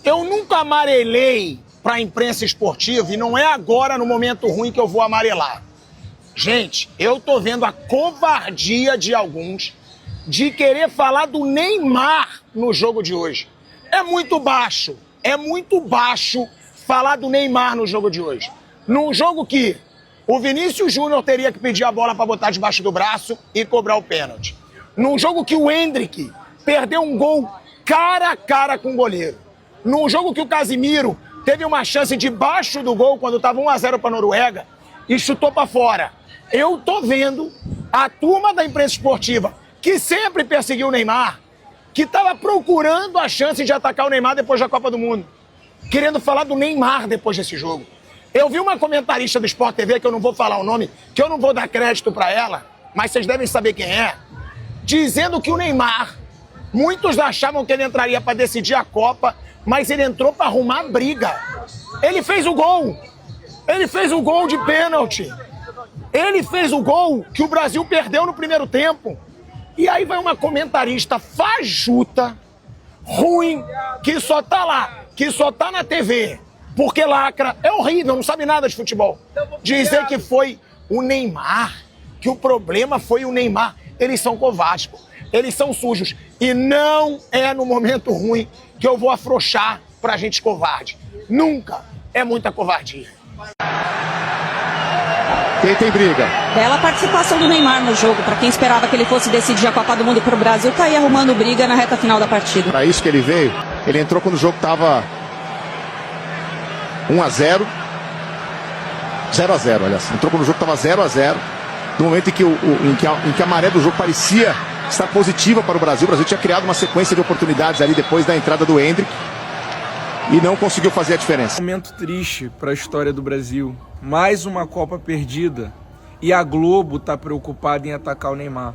Eu nunca amarelei para a imprensa esportiva e não é agora, no momento ruim, que eu vou amarelar. Gente, eu tô vendo a covardia de alguns de querer falar do Neymar no jogo de hoje. É muito baixo falar do Neymar no jogo de hoje. Num jogo que o Vinícius Júnior teria que pedir a bola para botar debaixo do braço e cobrar o pênalti. Num jogo que o Endrick perdeu um gol cara a cara com o goleiro. Num jogo que o Casimiro teve uma chance debaixo do gol quando estava 1-0 para a Noruega e chutou para fora. Eu tô vendo a turma da imprensa esportiva, que sempre perseguiu o Neymar, que estava procurando a chance de atacar o Neymar depois da Copa do Mundo, querendo falar do Neymar depois desse jogo. Eu vi uma comentarista do Sport TV, que eu não vou falar o nome, que eu não vou dar crédito para ela, mas vocês devem saber quem é, dizendo que o Neymar, muitos achavam que ele entraria para decidir a Copa, mas ele entrou para arrumar briga. Ele fez o gol. Ele fez o gol de pênalti. Ele fez o gol que o Brasil perdeu no primeiro tempo. E aí vai uma comentarista fajuta, ruim, que só tá lá, que só tá na TV, porque lacra, é horrível, não sabe nada de futebol. Dizer que foi o Neymar, que o problema foi o Neymar. Eles são covardes, pô. Eles são sujos. E não é no momento ruim que eu vou afrouxar pra gente covarde. Nunca. É muita covardia. Quem tem briga? Bela participação do Neymar no jogo. Para quem esperava que ele fosse decidir a Copa do Mundo para o Brasil, tá aí arrumando briga na reta final da partida. Para isso que ele veio, ele entrou quando o jogo tava 1-0. 0-0, olha assim. Entrou quando o jogo tava 0-0. No momento em que a maré do jogo parecia estar positiva para o Brasil tinha criado uma sequência de oportunidades ali depois da entrada do Endrick e não conseguiu fazer a diferença. Um momento triste para a história do Brasil. Mais uma Copa perdida e a Globo está preocupada em atacar o Neymar.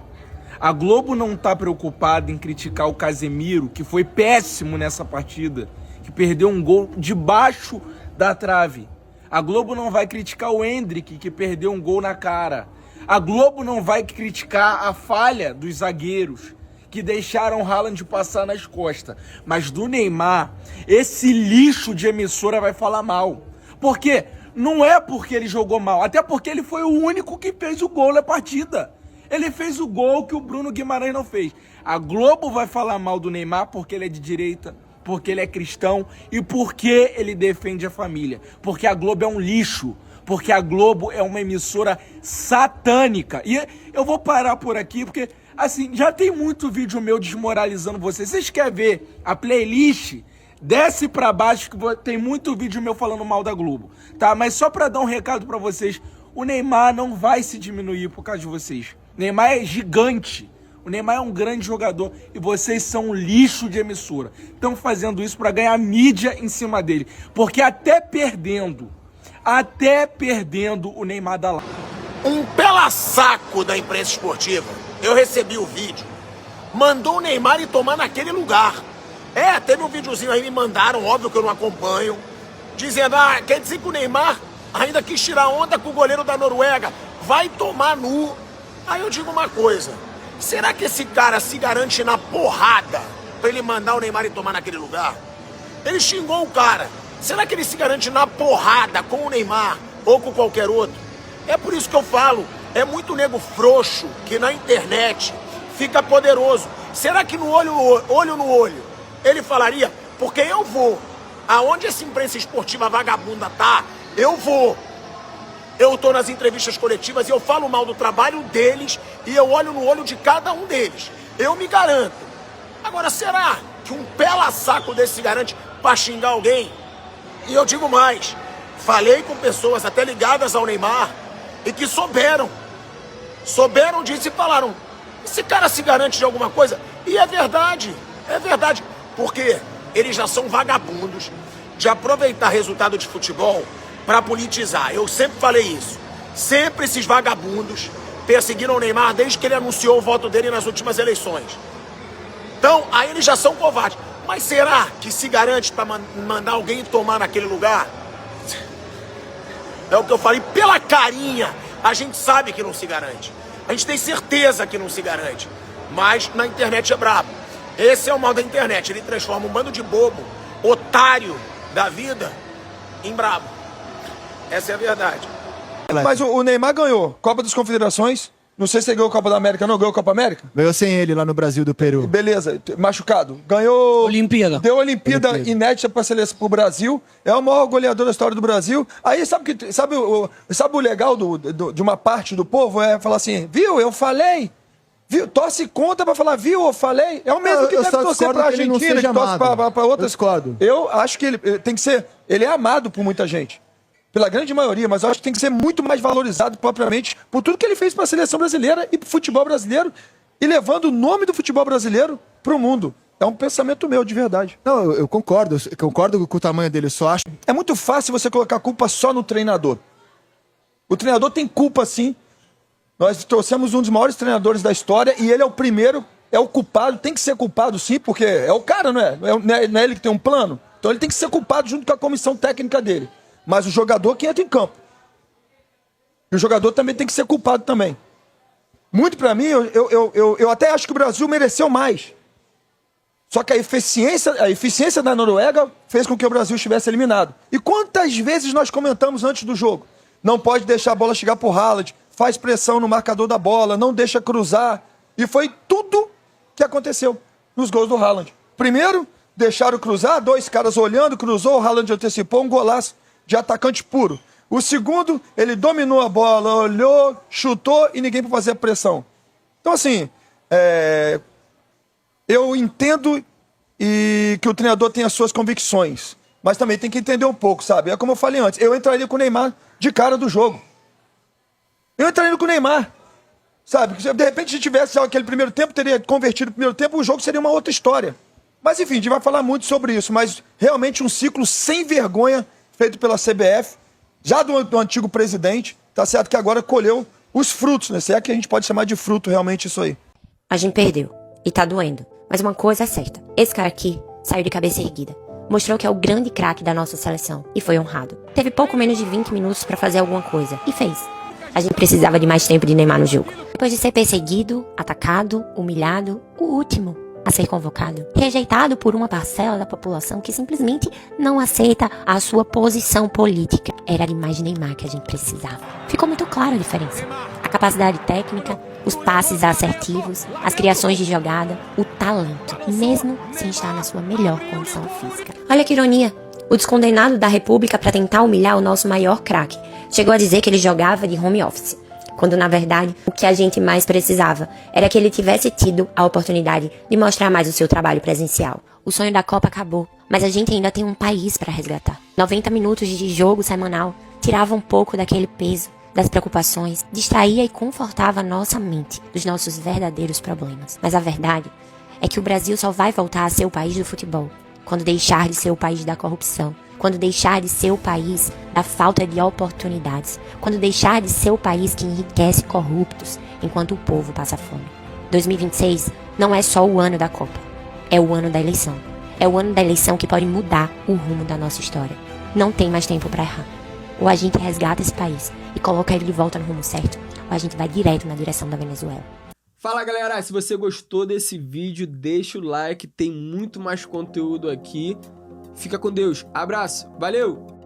A Globo não está preocupada em criticar o Casemiro, que foi péssimo nessa partida, que perdeu um gol debaixo da trave. A Globo não vai criticar o Endrick, que perdeu um gol na cara. A Globo não vai criticar a falha dos zagueiros, que deixaram o Haaland passar nas costas. Mas do Neymar, esse lixo de emissora vai falar mal. Por quê? Não é porque ele jogou mal, até porque ele foi o único que fez o gol na partida. Ele fez o gol que o Bruno Guimarães não fez. A Globo vai falar mal do Neymar porque ele é de direita, porque ele é cristão e porque ele defende a família. Porque a Globo é um lixo. Porque a Globo é uma emissora satânica. E eu vou parar por aqui, porque, assim, já tem muito vídeo meu desmoralizando vocês. Vocês querem ver a playlist? Desce pra baixo, que tem muito vídeo meu falando mal da Globo, tá? Mas só pra dar um recado pra vocês, o Neymar não vai se diminuir por causa de vocês. O Neymar é gigante. O Neymar é um grande jogador e vocês são um lixo de emissora. Estão fazendo isso pra ganhar mídia em cima dele. Porque até perdendo o Neymar dá lá. Um pela-saco da imprensa esportiva, eu recebi o vídeo, mandou o Neymar ir tomar naquele lugar. Teve um videozinho aí, me mandaram, óbvio que eu não acompanho, dizendo, quer dizer que o Neymar ainda quis tirar onda com o goleiro da Noruega, vai tomar nu. Aí eu digo uma coisa, será que esse cara se garante na porrada pra ele mandar o Neymar ir tomar naquele lugar? Ele xingou o cara. Será que ele se garante na porrada com o Neymar ou com qualquer outro? É por isso que eu falo, é muito nego frouxo que na internet fica poderoso. Será que no olho no olho ele falaria, porque eu vou, aonde essa imprensa esportiva vagabunda tá, eu vou. Eu tô nas entrevistas coletivas e eu falo mal do trabalho deles e eu olho no olho de cada um deles. Eu me garanto. Agora, será que um pela-saco desse se garante pra xingar alguém? E eu digo mais, falei com pessoas até ligadas ao Neymar e que souberam disso e falaram, esse cara se garante de alguma coisa? E é verdade, porque eles já são vagabundos de aproveitar resultado de futebol para politizar. Eu sempre falei isso, sempre esses vagabundos perseguiram o Neymar desde que ele anunciou o voto dele nas últimas eleições. Então, aí eles já são covardes. Mas será que se garante para mandar alguém tomar naquele lugar? É o que eu falei, pela carinha, a gente sabe que não se garante. A gente tem certeza que não se garante. Mas na internet é brabo. Esse é o mal da internet, ele transforma um bando de bobo otário da vida em brabo. Essa é a verdade. Mas o Neymar ganhou Copa das Confederações. Não sei se ele ganhou a Copa da América, não ganhou a Copa América? Ganhou sem ele lá no Brasil do Peru. Beleza, machucado. Ganhou... Olimpíada. Deu Olimpíada inédita para a seleção, pro Brasil. É o maior goleador da história do Brasil. Aí sabe o legal de uma parte do povo? É falar assim, viu, eu falei. Viu, torce contra pra falar, viu, eu falei. É o mesmo que deve torcer pra Argentina, que torce pra outras. Eu discordo. Eu acho que ele tem que ser... Ele é amado por muita gente. Pela grande maioria, mas eu acho que tem que ser muito mais valorizado propriamente por tudo que ele fez para a seleção brasileira e para o futebol brasileiro e levando o nome do futebol brasileiro para o mundo. É um pensamento meu, de verdade. Não, eu concordo com o tamanho dele, eu só acho... É muito fácil você colocar a culpa só no treinador. O treinador tem culpa, sim. Nós trouxemos um dos maiores treinadores da história e ele é o primeiro, é o culpado, tem que ser culpado, sim, porque é o cara, não é? Não é ele que tem um plano? Então ele tem que ser culpado junto com a comissão técnica dele. Mas o jogador que entra em campo. E o jogador também tem que ser culpado também. Muito pra mim, eu até acho que o Brasil mereceu mais. Só que a eficiência da Noruega fez com que o Brasil estivesse eliminado. E quantas vezes nós comentamos antes do jogo? Não pode deixar a bola chegar pro Haaland, faz pressão no marcador da bola, não deixa cruzar. E foi tudo que aconteceu nos gols do Haaland. Primeiro, deixaram cruzar, dois caras olhando, cruzou, o Haaland antecipou, um golaço de atacante puro. O segundo, ele dominou a bola, olhou, chutou e ninguém para fazer a pressão. Então, assim, eu entendo que o treinador tem as suas convicções, mas também tem que entender um pouco, sabe? É como eu falei antes, eu entraria com o Neymar de cara do jogo. Eu entraria com o Neymar, sabe? Se de repente se tivesse aquele primeiro tempo, teria convertido o primeiro tempo, o jogo seria uma outra história. Mas enfim, a gente vai falar muito sobre isso, mas realmente um ciclo sem vergonha feito pela CBF, já do antigo presidente, tá certo que agora colheu os frutos, né? Se é que a gente pode chamar de fruto realmente isso aí. A gente perdeu, e tá doendo. Mas uma coisa é certa, esse cara aqui saiu de cabeça erguida. Mostrou que é o grande craque da nossa seleção, e foi honrado. Teve pouco menos de 20 minutos pra fazer alguma coisa, e fez. A gente precisava de mais tempo de Neymar no jogo. Depois de ser perseguido, atacado, humilhado, o último a ser convocado, rejeitado por uma parcela da população que simplesmente não aceita a sua posição política. Era de mais Neymar que a gente precisava. Ficou muito clara a diferença. A capacidade técnica, os passes assertivos, as criações de jogada, o talento, mesmo sem estar na sua melhor condição física. Olha que ironia, o descondenado da República para tentar humilhar o nosso maior craque chegou a dizer que ele jogava de home office, quando na verdade o que a gente mais precisava era que ele tivesse tido a oportunidade de mostrar mais o seu trabalho presencial. O sonho da Copa acabou, mas a gente ainda tem um país para resgatar. 90 minutos de jogo semanal tirava um pouco daquele peso, das preocupações, distraía e confortava nossa mente dos nossos verdadeiros problemas. Mas a verdade é que o Brasil só vai voltar a ser o país do futebol quando deixar de ser o país da corrupção, quando deixar de ser o país da falta de oportunidades, quando deixar de ser o país que enriquece corruptos enquanto o povo passa fome. 2026 não é só o ano da Copa, é o ano da eleição. É o ano da eleição que pode mudar o rumo da nossa história. Não tem mais tempo para errar. Ou a gente resgata esse país e coloca ele de volta no rumo certo, ou a gente vai direto na direção da Venezuela. Fala galera, se você gostou desse vídeo, deixa o like, tem muito mais conteúdo aqui. Fica com Deus, abraço, valeu!